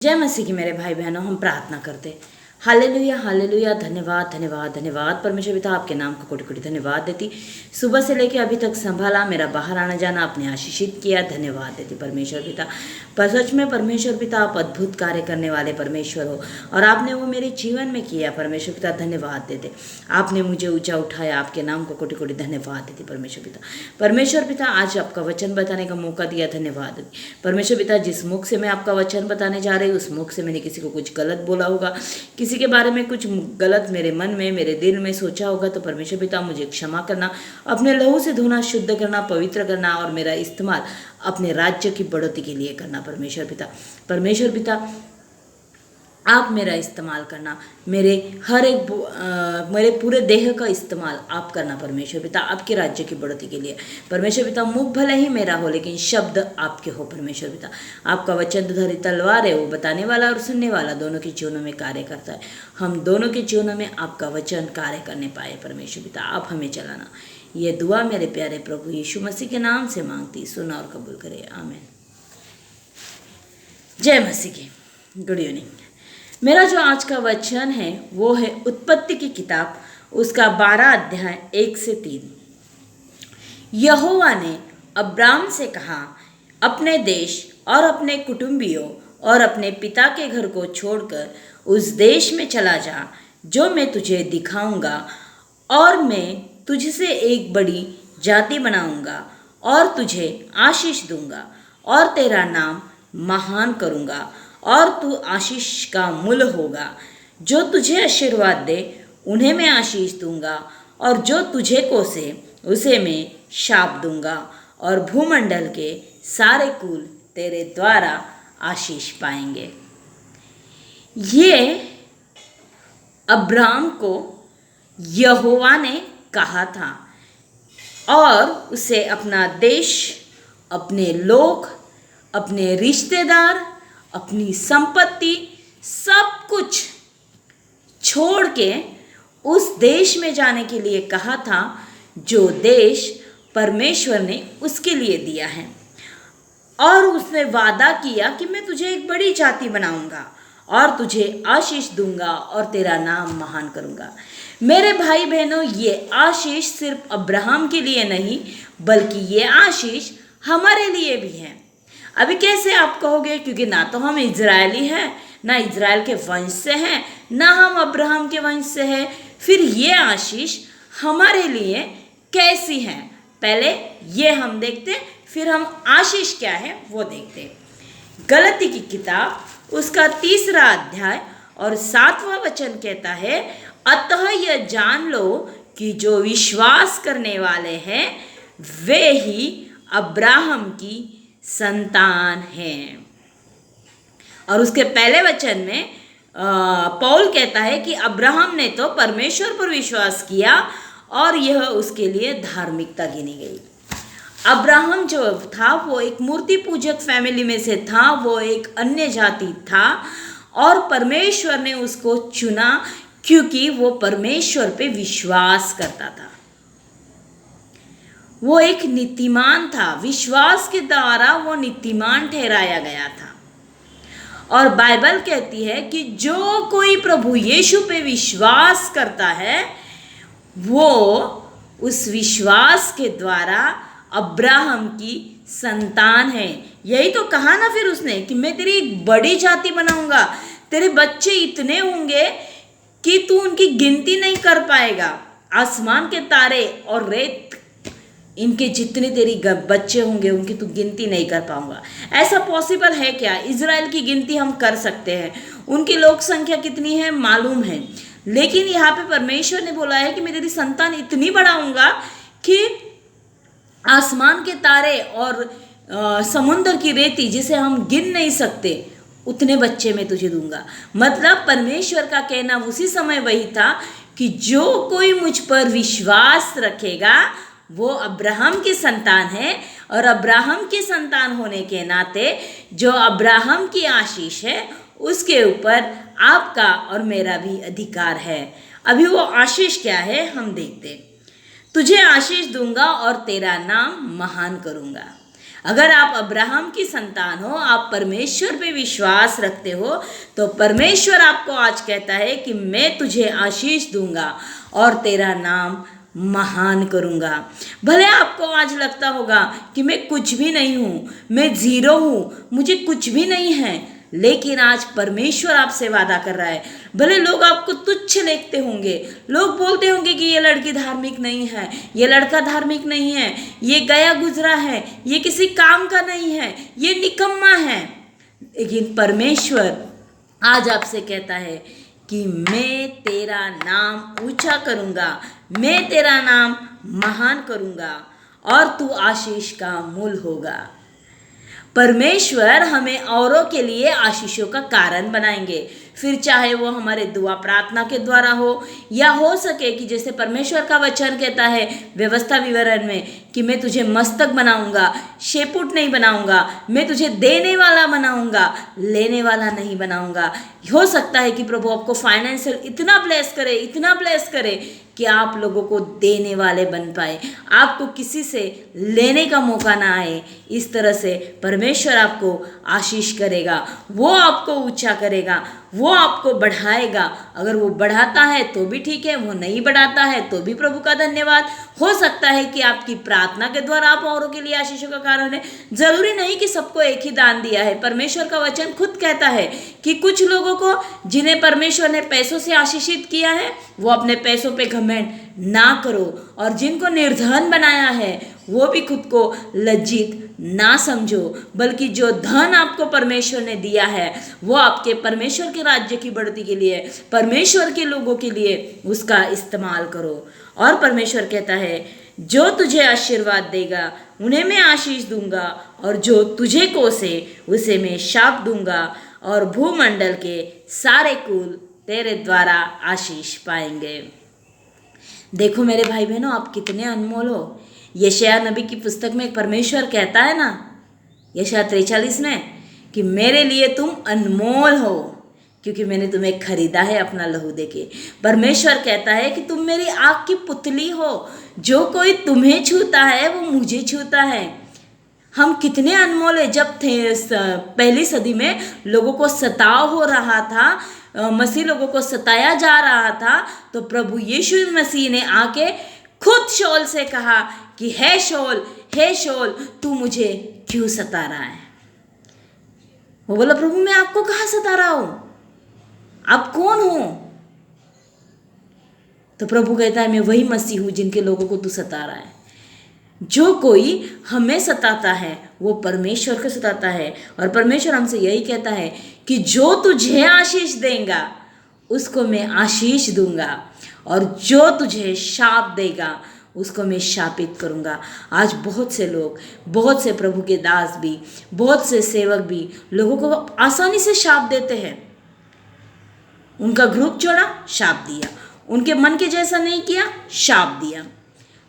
जय मसीह की मेरे भाई बहनों, हम प्रार्थना करते। Hallelujah hallelujah. धन्यवाद धन्यवाद धन्यवाद परमेश्वर पिता, आपके नाम को कोटि कोटि धन्यवाद देती। सुबह से लेकर अभी तक संभाला, मेरा बाहर आना जाना आपने आशीषित किया, धन्यवाद देती परमेश्वर पिता। पर सच में परमेश्वर पिता, आप अद्भुत कार्य करने वाले परमेश्वर हो और आपने वो मेरे जीवन में किया परमेश्वर पिता, धन्यवाद देते। आपने मुझे ऊंचा उठाया, आपके नाम को कोटि कोटि धन्यवाद देती परमेश्वर पिता। परमेश्वर पिता, आज आपका वचन बताने का मौका दिया, धन्यवाद देती परमेश्वर पिता। जिस मुख से मैं आपका वचन बताने जा रही हूँ, उस मुख से मैंने किसी को कुछ गलत बोला होगा, किसी के बारे में कुछ गलत मेरे मन में मेरे दिल में सोचा होगा, तो परमेश्वर पिता मुझे क्षमा करना, अपने लहू से धोना, शुद्ध करना, पवित्र करना और मेरा इस्तेमाल अपने राज्य की बढ़ोतरी के लिए करना परमेश्वर पिता। परमेश्वर पिता, आप मेरा इस्तेमाल करना, मेरे हर एक मेरे पूरे देह का इस्तेमाल आप करना परमेश्वर पिता, आपके राज्य की बढ़ोतरी के लिए परमेश्वर पिता। मुख भले ही मेरा हो, लेकिन शब्द आपके हो परमेश्वर पिता। आपका वचन तो धरी तलवार है, वो बताने वाला और सुनने वाला दोनों के जीवनों में कार्य करता है। हम दोनों के जीवनों में आपका वचन कार्य करने पाए परमेश्वर पिता, आप हमें चलाना। ये दुआ मेरे प्यारे प्रभु यीशु मसीह के नाम से मांगती, सुना और कबूल करे, आमीन। जय मसीह की। Good evening. मेरा जो आज का वचन है वो है उत्पत्ति की किताब, उसका 12 अध्याय 1 से 3। यहोवा ने अब्राम से कहा, अपने देश और अपने कुटुंबियों और अपने पिता के घर को छोड़कर उस देश में चला जा जो मैं तुझे दिखाऊंगा, और मैं तुझसे एक बड़ी जाति बनाऊंगा और तुझे आशीष दूंगा और तेरा नाम महान करूंगा और तू आशीष का मूल होगा। जो तुझे आशीर्वाद दे उन्हें मैं आशीष दूंगा, और जो तुझे कोसे उसे मैं शाप दूंगा, और भूमंडल के सारे कुल तेरे द्वारा आशीष पाएंगे। ये अब्राम को यहोवा ने कहा था, और उसे अपना देश, अपने लोग, अपने रिश्तेदार, अपनी संपत्ति, सब कुछ छोड़ के उस देश में जाने के लिए कहा था, जो देश परमेश्वर ने उसके लिए दिया है। और उसने वादा किया कि मैं तुझे एक बड़ी जाति बनाऊंगा और तुझे आशीष दूंगा और तेरा नाम महान करूंगा। मेरे भाई बहनों, ये आशीष सिर्फ अब्राहम के लिए नहीं, बल्कि ये आशीष हमारे लिए भी है। अभी कैसे आप कहोगे, क्योंकि ना तो हम इजरायली हैं, ना इजराइल के वंश से हैं, ना हम अब्राहम के वंश से हैं, फिर ये आशीष हमारे लिए कैसी है, पहले ये हम देखते, फिर हम आशीष क्या है वो देखते। गलती की किताब उसका 3 अध्याय और 7वां वचन कहता है, अतः यह जान लो कि जो विश्वास करने वाले हैं वे ही अब्राहम की संतान हैं। और उसके पहले वचन में पौल कहता है कि अब्राहम ने तो परमेश्वर पर विश्वास किया और यह उसके लिए धार्मिकता गिनी गई। अब्राहम जो था वो एक मूर्ति पूजक फैमिली में से था, वो एक अन्य जाति था, और परमेश्वर ने उसको चुना क्योंकि वो परमेश्वर पे विश्वास करता था। वो एक नीतिमान था, विश्वास के द्वारा वो नीतिमान ठहराया गया था। और बाइबल कहती है कि जो कोई प्रभु यीशु पे विश्वास करता है, वो उस विश्वास के द्वारा अब्राहम की संतान है। यही तो कहा ना फिर उसने कि मैं तेरी एक बड़ी जाति बनाऊंगा, तेरे बच्चे इतने होंगे कि तू उनकी गिनती नहीं कर पाएगा। आसमान के तारे और रेत, इनके जितने तेरी बच्चे होंगे उनकी तू गिनती नहीं कर पाऊंगा। ऐसा पॉसिबल है क्या? इजराइल की गिनती हम कर सकते हैं, उनकी लोक संख्या कितनी है मालूम है, लेकिन यहाँ पे परमेश्वर ने बोला है कि मैं तेरी संतान इतनी बढ़ाऊंगा कि आसमान के तारे और समुद्र की रेती जिसे हम गिन नहीं सकते, उतने बच्चे मैं तुझे दूंगा। मतलब परमेश्वर का कहना उसी समय वही था कि जो कोई मुझ पर विश्वास रखेगा वो अब्राहम की संतान है, और अब्राहम की संतान होने के नाते जो अब्राहम की आशीष है उसके ऊपर आपका और मेरा भी अधिकार है। अभी वो आशीष क्या है हम देखते। तुझे आशीष दूंगा और तेरा नाम महान करूंगा। अगर आप अब्राहम की संतान हो, आप परमेश्वर पे विश्वास रखते हो, तो परमेश्वर आपको आज कहता है कि मैं तुझे आशीष दूंगा और तेरा नाम महान करूंगा। भले आपको आज लगता होगा कि मैं कुछ भी नहीं हूँ, मैं जीरो हूँ, मुझे कुछ भी नहीं है, लेकिन आज परमेश्वर आपसे वादा कर रहा है। भले लोग आपको तुच्छ देखते होंगे, लोग बोलते होंगे कि ये लड़की धार्मिक नहीं है, ये लड़का धार्मिक नहीं है, ये गया गुजरा है, ये किसी काम का नहीं है, ये निकम्मा है, लेकिन परमेश्वर आज आपसे कहता है कि मैं तेरा नाम ऊंचा करूंगा, मैं तेरा नाम महान करूंगा और तू आशीष का मूल होगा। परमेश्वर हमें औरों के लिए आशीषों का कारण बनाएंगे, फिर चाहे वो हमारे दुआ प्रार्थना के द्वारा हो, या हो सके कि जैसे परमेश्वर का वचन कहता है व्यवस्था विवरण में कि मैं तुझे मस्तक बनाऊंगा, शेपुट नहीं बनाऊंगा, मैं तुझे देने वाला बनाऊंगा, लेने वाला नहीं बनाऊंगा। हो सकता है कि प्रभु आपको फाइनेंशियल इतना ब्लेस करे, इतना ब्लेस करे कि आप लोगों को देने वाले बन पाए, आपको किसी से लेने का मौका ना आए। इस तरह से परमेश्वर आपको आशीष करेगा, वो आपको ऊंचा करेगा, वो आपको बढ़ाएगा। अगर वो बढ़ाता है तो भी ठीक है, वो नहीं बढ़ाता है तो भी प्रभु का धन्यवाद। हो सकता है कि आपकी प्रार्थना के द्वारा आप औरों के लिए आशीषों का कारण है। जरूरी नहीं कि सबको एक ही दान दिया है। परमेश्वर का वचन खुद कहता है कि कुछ लोगों को जिन्हें परमेश्वर ने पैसों से आशीषित किया है, वो अपने पैसों पे घमंड ना करो, और जिनको निर्धन बनाया है वो भी खुद को लज्जित ना समझो, बल्कि जो धन आपको परमेश्वर ने दिया है वो आपके परमेश्वर के राज्य की बढ़ती के लिए, परमेश्वर के लोगों के लिए उसका इस्तेमाल करो। और परमेश्वर कहता है जो तुझे आशीर्वाद देगा उन्हें मैं आशीष दूंगा, और जो तुझे कोसे उसे मैं शाप दूंगा, और भूमंडल के सारे कुल तेरे द्वारा आशीष पाएंगे। देखो मेरे भाई बहनों, आप कितने अनमोल हो। यशायाह नबी की पुस्तक में परमेश्वर कहता है ना, यशायाह 43 में, कि मेरे लिए तुम अनमोल हो क्योंकि मैंने तुम्हें खरीदा है अपना लहू देके। परमेश्वर कहता है कि तुम मेरी आँख की पुतली हो, जो कोई तुम्हें छूता है वो मुझे छूता है। हम कितने अनमोल है। जब पहली सदी में लोगों को सताव हो रहा था, मसीह लोगों को सताया जा रहा था, तो प्रभु यीशु मसीह ने आके खुद शौल से कहा कि हे शौल तू मुझे क्यों सता रहा है। वो बोला प्रभु मैं आपको कहाँ सता रहा हूं, आप कौन हो। तो प्रभु कहता है मैं वही मसीह हूं जिनके लोगों को तू सता रहा है। जो कोई हमें सताता है वो परमेश्वर को सताता है, और परमेश्वर हमसे यही कहता है कि जो तुझे आशीष देगा उसको मैं आशीष दूंगा, और जो तुझे शाप देगा उसको मैं शापित करूंगा। आज बहुत से लोग, बहुत से प्रभु के दास भी, बहुत से सेवक भी लोगों को आसानी से शाप देते हैं। उनका ग्रुप जोड़ा, शाप दिया, उनके मन के जैसा नहीं किया, शाप दिया।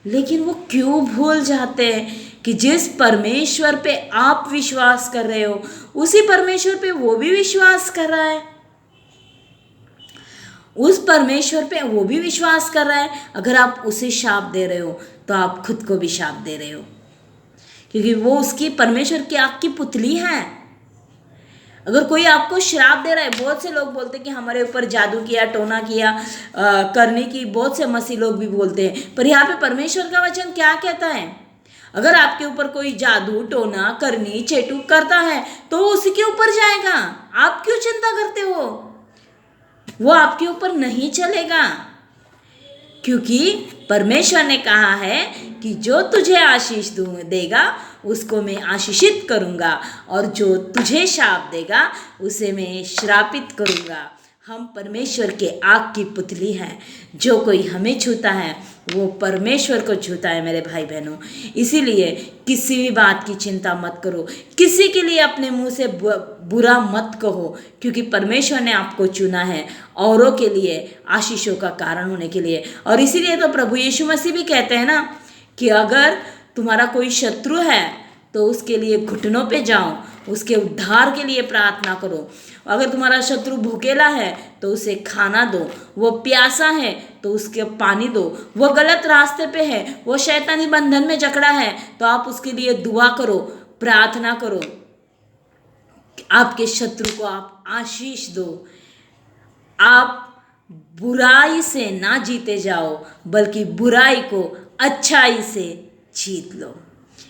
लेकिन वो क्यों भूल जाते हैं कि जिस परमेश्वर पे आप विश्वास कर रहे हो उसी परमेश्वर पे वो भी विश्वास कर रहा है, उस परमेश्वर पे वो भी विश्वास कर रहा है। अगर आप उसे शाप दे रहे हो तो आप खुद को भी शाप दे रहे हो, क्योंकि वो उसकी परमेश्वर की आँख की पुतली है। अगर कोई आपको श्राप दे रहा है, बहुत से लोग बोलते हैं कि हमारे ऊपर जादू किया, टोना किया, करने की, बहुत से मसीह लोग भी बोलते हैं। पर यहाँ पे परमेश्वर का वचन क्या कहता है? अगर आपके ऊपर कोई जादू, टोना, करनी, चेटुक करता है तो उसी के ऊपर जाएगा। आप क्यों चिंता करते हो? वो आपके ऊपर नहीं चलेगा, क्योंकि परमेश्वर ने कहा है कि जो तुझे आशीष देगा उसको मैं आशीषित करूंगा, और जो तुझे शाप देगा उसे मैं श्रापित करूंगा। हम परमेश्वर के आग की पुतली हैं। जो कोई हमें छूता है वो परमेश्वर को छूता है मेरे भाई बहनों। इसीलिए किसी भी बात की चिंता मत करो, किसी के लिए अपने मुंह से बुरा मत कहो, क्योंकि परमेश्वर ने आपको चुना है औरों के लिए आशीषों का कारण होने के लिए। और इसीलिए तो प्रभु यीशु मसीह भी कहते हैं ना कि अगर तुम्हारा कोई शत्रु है तो उसके लिए घुटनों पे जाओ, उसके उद्धार के लिए प्रार्थना करो। अगर तुम्हारा शत्रु भूखेला है तो उसे खाना दो, वो प्यासा है तो उसके पानी दो, वो गलत रास्ते पे है, वो शैतानी बंधन में जकड़ा है तो आप उसके लिए दुआ करो। प्रार्थना करो, आपके शत्रु को आप आशीष दो। आप बुराई से ना जीते जाओ, बल्कि बुराई को अच्छाई से जीत लो।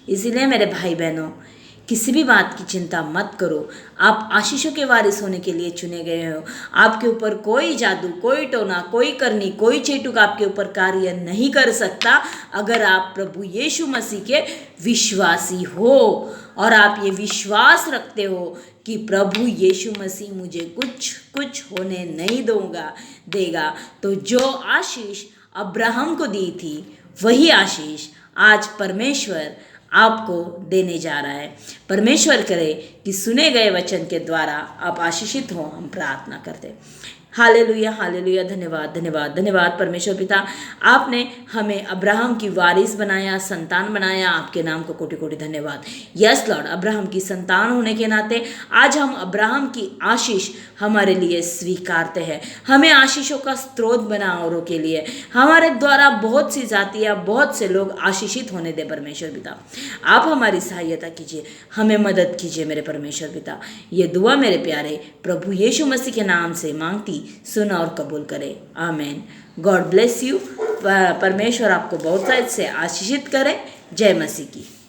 इसीलिए मेरे भाई बहनों, किसी भी बात की चिंता मत करो। आप आशीषों के वारिस होने के लिए चुने गए हो। आपके ऊपर कोई जादू, कोई टोना, कोई करनी, कोई चेटुक आपके ऊपर कार्य नहीं कर सकता, अगर आप प्रभु यीशु मसीह के विश्वासी हो और आप ये विश्वास रखते हो कि प्रभु यीशु मसीह मुझे कुछ होने नहीं देगा। तो जो आशीष अब्राहम को दी थी, वही आशीष आज परमेश्वर आपको देने जा रहा है। परमेश्वर करे कि सुने गए वचन के द्वारा आप आशीषित हो। हम प्रार्थना करते। Hallelujah, hallelujah. धन्यवाद, धन्यवाद, धन्यवाद परमेश्वर पिता, आपने हमें अब्राहम की वारिस बनाया, संतान बनाया। आपके नाम को कोटि कोटि धन्यवाद। यस लॉर्ड, अब्राहम की संतान होने के नाते आज हम अब्राहम की आशीष हमारे लिए स्वीकारते हैं। हमें आशीषों का स्रोत बना औरों के लिए। हमारे द्वारा बहुत सी जातियाँ, बहुत से लोग आशीषित होने दे परमेश्वर पिता। आप हमारी सहायता कीजिए, हमें मदद कीजिए मेरे परमेश्वर पिता। ये दुआ मेरे प्यारे प्रभु यीशु मसीह के नाम से मांगती, सुना और कबूल करे। आमीन। God bless you. परमेश्वर आपको बहुत से आशीषित करे। जय मसीह की।